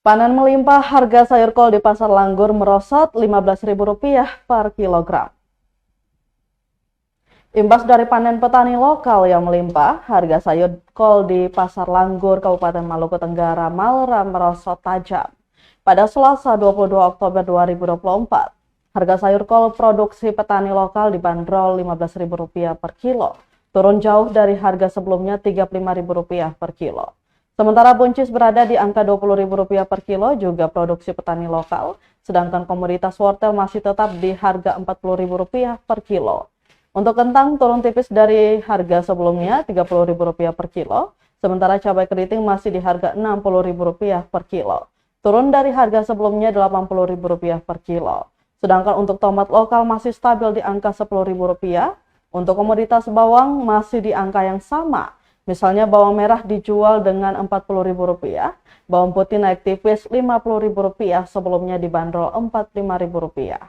Panen melimpah, harga sayur kol di Pasar Langgur merosot Rp15.000 per kilogram. Imbas dari panen petani lokal yang melimpah, harga sayur kol di Pasar Langgur, Kabupaten Maluku Tenggara, Malra merosot tajam. Pada Selasa 22 Oktober 2024, harga sayur kol produksi petani lokal dibanderol Rp15.000 per kilo, turun jauh dari harga sebelumnya Rp35.000 per kilo. Sementara buncis berada di angka Rp20.000 per kilo, juga produksi petani lokal, sedangkan komoditas wortel masih tetap di harga Rp40.000 per kilo. Untuk kentang turun tipis dari harga sebelumnya Rp30.000 per kilo, sementara cabai keriting masih di harga Rp60.000 per kilo, turun dari harga sebelumnya Rp80.000 per kilo. Sedangkan untuk tomat lokal masih stabil di angka Rp10.000, untuk komoditas bawang masih di angka yang sama. Misalnya bawang merah dijual dengan Rp40.000, bawang putih naik tipis Rp50.000, sebelumnya dibanderol Rp45.000.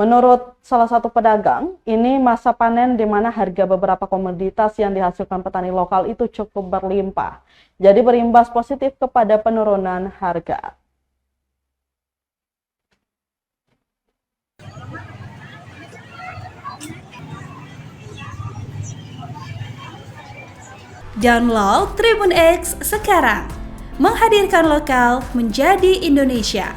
Menurut salah satu pedagang, ini masa panen di mana harga beberapa komoditas yang dihasilkan petani lokal itu cukup berlimpah. Jadi berimbas positif kepada penurunan harga. Download Tribun X sekarang, menghadirkan lokal menjadi Indonesia.